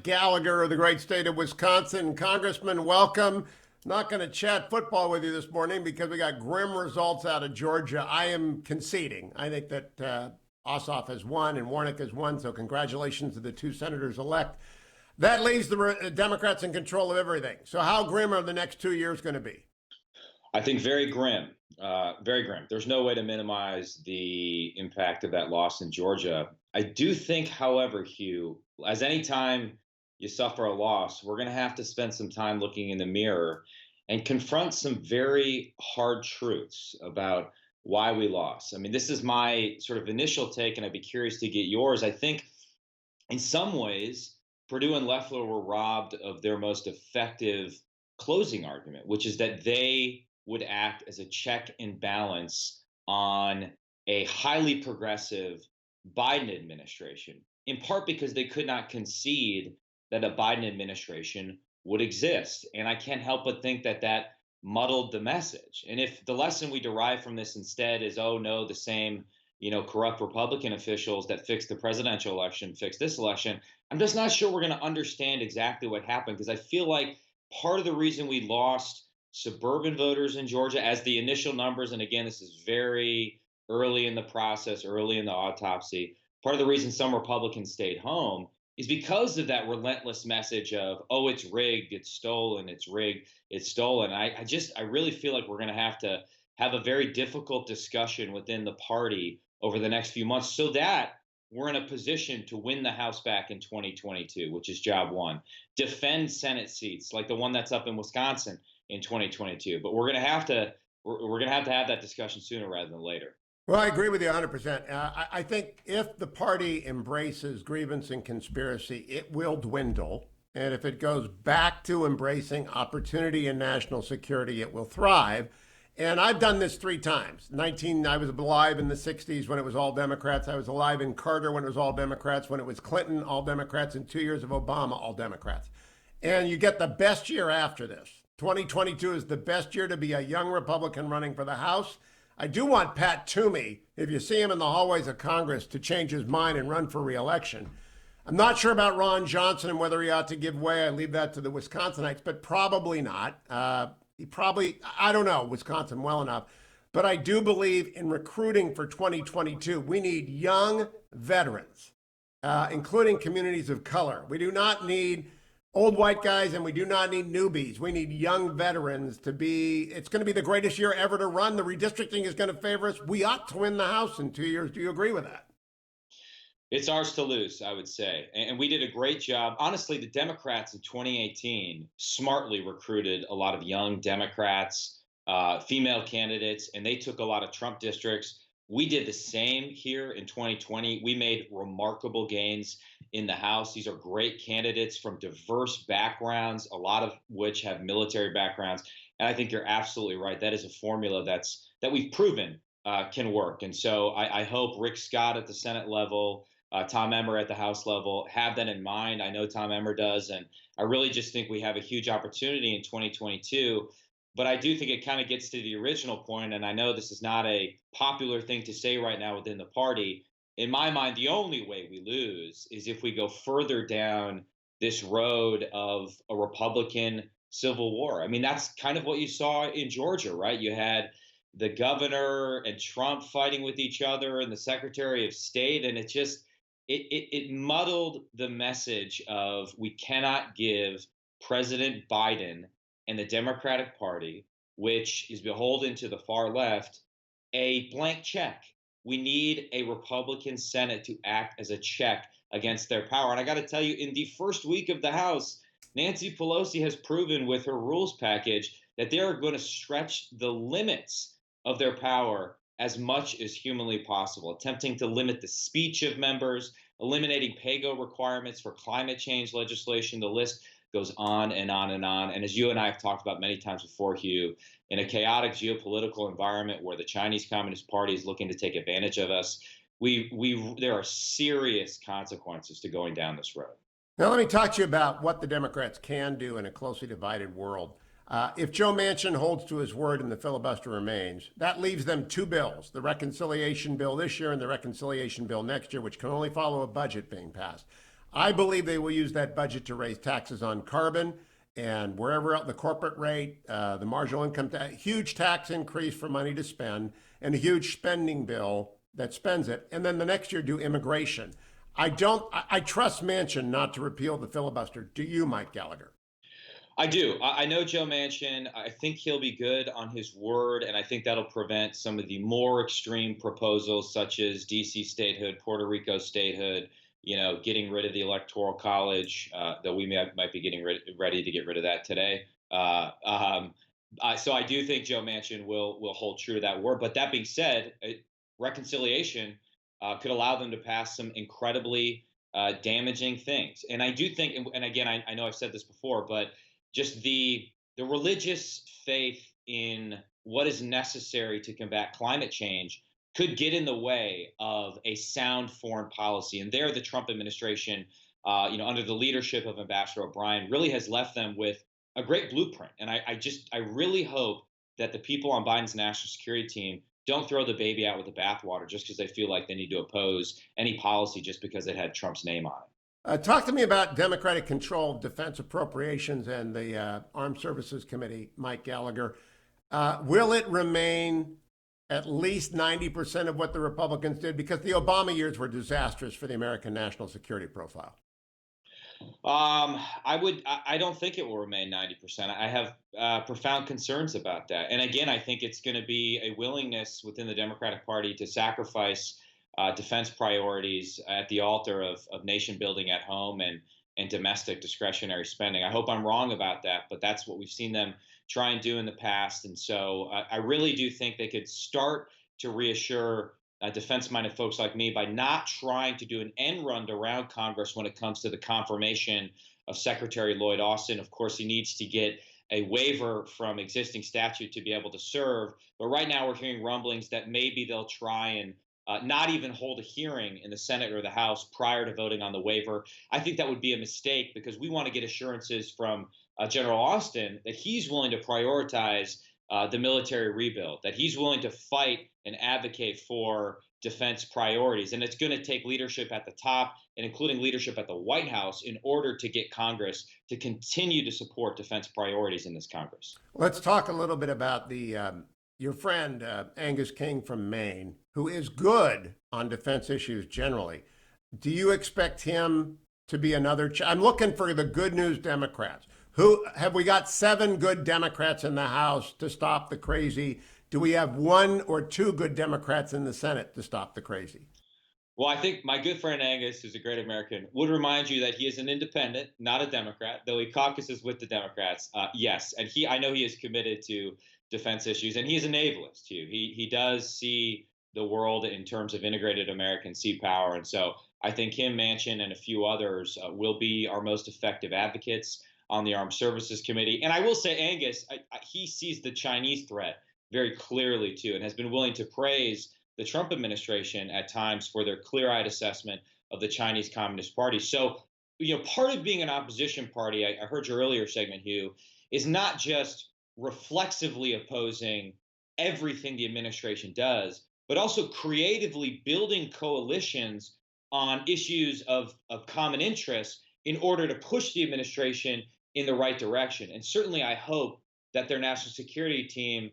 Gallagher of the great state of Wisconsin. Congressman, welcome. Not going to chat football with you this morning because we got grim results out of Georgia. I am conceding. I think that Ossoff has won and Warnock has won, so congratulations to the two senators elect. That leaves the Democrats in control of everything. So how grim are the next 2 years going to be? I think very grim, very grim. There's no way to minimize the impact of that loss in Georgia. I do think, however, Hugh, as any time you suffer a loss, we're going to have to spend some time looking in the mirror and confront some very hard truths about why we lost. I mean, this is my sort of initial take, and I'd be curious to get yours. I think in some ways, Purdue and Loeffler were robbed of their most effective closing argument, which is that they would act as a check and balance on a highly progressive Biden administration, in part because they could not concede that a Biden administration would exist. And I can't help but think that that muddled the message. And if the lesson we derive from this instead is, oh no, the same, corrupt Republican officials that fixed the presidential election fixed this election, I'm just not sure we're going to understand exactly what happened, because I feel like part of the reason we lost suburban voters in Georgia, as the initial numbers, and again, this is very early in the process, early in the autopsy, part of the reason some Republicans stayed home is because of that relentless message of, oh, it's rigged, it's stolen, it's rigged, it's stolen. I really feel like we're going to have a very difficult discussion within the party over the next few months so that we're in a position to win the House back in 2022, which is job one. Defend Senate seats like the one that's up in Wisconsin in 2022. But we're going to have to have that discussion sooner rather than later. Well, I agree with you 100%. I think if the party embraces grievance and conspiracy, it will dwindle. And if it goes back to embracing opportunity and national security, it will thrive. And I've done this 3 times. I was alive in the 60s when it was all Democrats. I was alive in Carter when it was all Democrats. When it was Clinton, all Democrats. And 2 years of Obama, all Democrats. And you get the best year after this. 2022 is the best year to be a young Republican running for the House. I do want Pat Toomey, if you see him in the hallways of Congress, to change his mind and run for re-election. I'm not sure about Ron Johnson and whether he ought to give way. I leave that to the Wisconsinites, but probably not. I don't know Wisconsin well enough, but I do believe in recruiting for 2022. We need young veterans, including communities of color. We do not need old white guys, and we do not need newbies. We need young veterans it's going to be the greatest year ever to run. The redistricting is going to favor us. We ought to win the House in 2 years. Do you agree with that? It's ours to lose, I would say. And we did a great job. Honestly, the Democrats in 2018 smartly recruited a lot of young Democrats, female candidates, and they took a lot of Trump districts. We did the same here in 2020. We made remarkable gains in the House. These are great candidates from diverse backgrounds, a lot of which have military backgrounds. And I think you're absolutely right. That is a formula that we've proven can work. And so I hope Rick Scott at the Senate level, Tom Emmer at the House level have that in mind. I know Tom Emmer does. And I really just think we have a huge opportunity in 2022. But I do think it kind of gets to the original point, and I know this is not a popular thing to say right now within the party. In my mind, the only way we lose is if we go further down this road of a Republican civil war. I mean, that's kind of what you saw in Georgia, right? You had the governor and Trump fighting with each other and the Secretary of State, and it muddled the message of we cannot give President Biden and the Democratic Party, which is beholden to the far left, a blank check. We need a Republican Senate to act as a check against their power. And I got to tell you, in the first week of the House, Nancy Pelosi has proven with her rules package that they are going to stretch the limits of their power as much as humanly possible, attempting to limit the speech of members, eliminating pay-go requirements for climate change legislation. The list goes on and on and on. And as you and I have talked about many times before, Hugh, in a chaotic geopolitical environment where the Chinese Communist Party is looking to take advantage of us, there are serious consequences to going down this road. Now, let me talk to you about what the Democrats can do in a closely divided world. If Joe Manchin holds to his word and the filibuster remains, that leaves them 2 bills, the reconciliation bill this year and the reconciliation bill next year, which can only follow a budget being passed. I believe they will use that budget to raise taxes on carbon and wherever else, the corporate rate, the marginal income tax, huge tax increase for money to spend, and a huge spending bill that spends it. And then the next year do immigration. I trust Manchin not to repeal the filibuster. Do you, Mike Gallagher? I do. I know Joe Manchin. I think he'll be good on his word, and I think that'll prevent some of the more extreme proposals, such as D.C. statehood, Puerto Rico statehood. Getting rid of the Electoral College, though we might be getting ready to get rid of that today. So I do think Joe Manchin will hold true to that word. But that being said, reconciliation could allow them to pass some incredibly damaging things. And I do think, and again, I know I've said this before, but just the religious faith in what is necessary to combat climate change could get in the way of a sound foreign policy. And there, the Trump administration, under the leadership of Ambassador O'Brien, really has left them with a great blueprint. And I really hope that the people on Biden's national security team don't throw the baby out with the bathwater just because they feel like they need to oppose any policy just because it had Trump's name on it. Talk to me about Democratic control of defense appropriations and the Armed Services Committee, Mike Gallagher. Will it remain at least 90% of what the Republicans did? Because the Obama years were disastrous for the American national security profile. I don't think it will remain 90%. I have profound concerns about that. And again, I think it's going to be a willingness within the Democratic Party to sacrifice defense priorities at the altar of nation building at home and domestic discretionary spending. I hope I'm wrong about that, but that's what we've seen them try and do in the past. And so I really do think they could start to reassure defense-minded folks like me by not trying to do an end run around Congress when it comes to the confirmation of Secretary Lloyd Austin. Of course, he needs to get a waiver from existing statute to be able to serve. But right now we're hearing rumblings that maybe they'll try and not even hold a hearing in the Senate or the House prior to voting on the waiver. I think that would be a mistake because we want to get assurances from General Austin that he's willing to prioritize the military rebuild, that he's willing to fight and advocate for defense priorities. And it's going to take leadership at the top and including leadership at the White House in order to get Congress to continue to support defense priorities in this Congress. Let's talk a little bit about your friend, Angus King from Maine, who is good on defense issues generally. Do you expect him to be another? I'm looking for the good news Democrats. Who have we got? 7 good Democrats in the House to stop the crazy. Do we have 1 or 2 good Democrats in the Senate to stop the crazy? Well, I think my good friend Angus, who's a great American, would remind you that he is an independent, not a Democrat, though he caucuses with the Democrats. Yes, and I know he is committed to defense issues, and he is a navalist too. He does see the world in terms of integrated American sea power, and so I think him, Manchin, and a few others will be our most effective advocates on the Armed Services Committee. And I will say, Angus, he sees the Chinese threat very clearly too, and has been willing to praise the Trump administration at times for their clear-eyed assessment of the Chinese Communist Party. So, part of being an opposition party, I heard your earlier segment, Hugh, is not just reflexively opposing everything the administration does, but also creatively building coalitions on issues of common interest in order to push the administration in the right direction. And certainly I hope that their national security team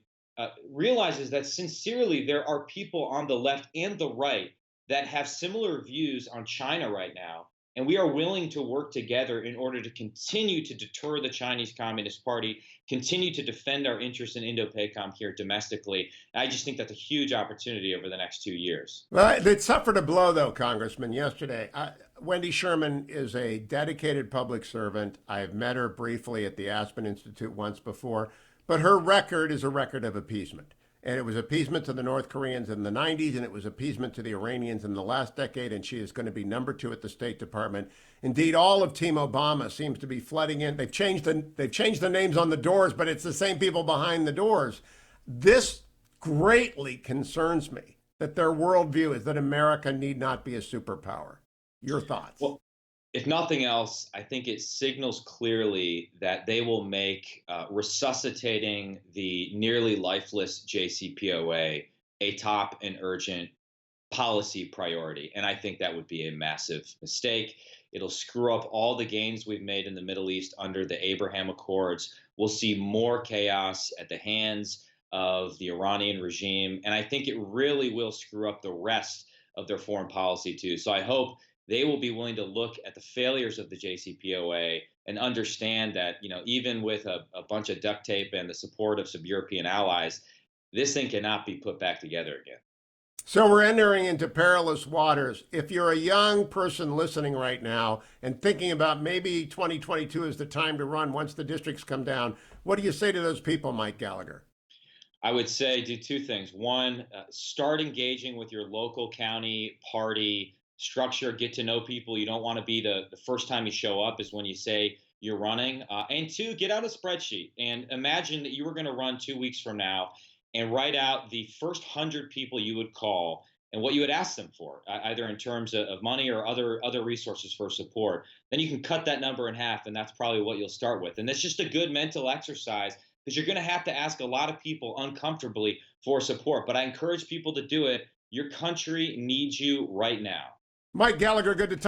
realizes that sincerely there are people on the left and the right that have similar views on China right now. And we are willing to work together in order to continue to deter the Chinese Communist Party, continue to defend our interests in Indo-PACOM here domestically. And I just think that's a huge opportunity over the next 2 years. Well, they suffered a blow, though, Congressman, yesterday. Wendy Sherman is a dedicated public servant. I've met her briefly at the Aspen Institute once before, but her record is a record of appeasement. And it was appeasement to the North Koreans in the 90s, and it was appeasement to the Iranians in the last decade, and she is going to be number 2 at the State Department. Indeed, all of Team Obama seems to be flooding in. They've changed the names on the doors, but it's the same people behind the doors. This greatly concerns me, that their worldview is that America need not be a superpower. Your thoughts? Well, if nothing else, I think it signals clearly that they will make resuscitating the nearly lifeless JCPOA a top and urgent policy priority. And I think that would be a massive mistake. It'll screw up all the gains we've made in the Middle East under the Abraham Accords. We'll see more chaos at the hands of the Iranian regime. And I think it really will screw up the rest of their foreign policy, too. So I hope they will be willing to look at the failures of the JCPOA and understand that, even with a bunch of duct tape and the support of some European allies, this thing cannot be put back together again. So we're entering into perilous waters. If you're a young person listening right now and thinking about maybe 2022 is the time to run once the districts come down, what do you say to those people, Mike Gallagher? I would say do two things. One, start engaging with your local county party structure, get to know people. You don't want to be the first time you show up is when you say you're running. And two, get out a spreadsheet and imagine that you were going to run 2 weeks from now and write out the first 100 people you would call and what you would ask them for, either in terms of money or other resources for support. Then you can cut that number in half, and that's probably what you'll start with. And that's just a good mental exercise because you're going to have to ask a lot of people uncomfortably for support. But I encourage people to do it. Your country needs you right now. Mike Gallagher, good to talk.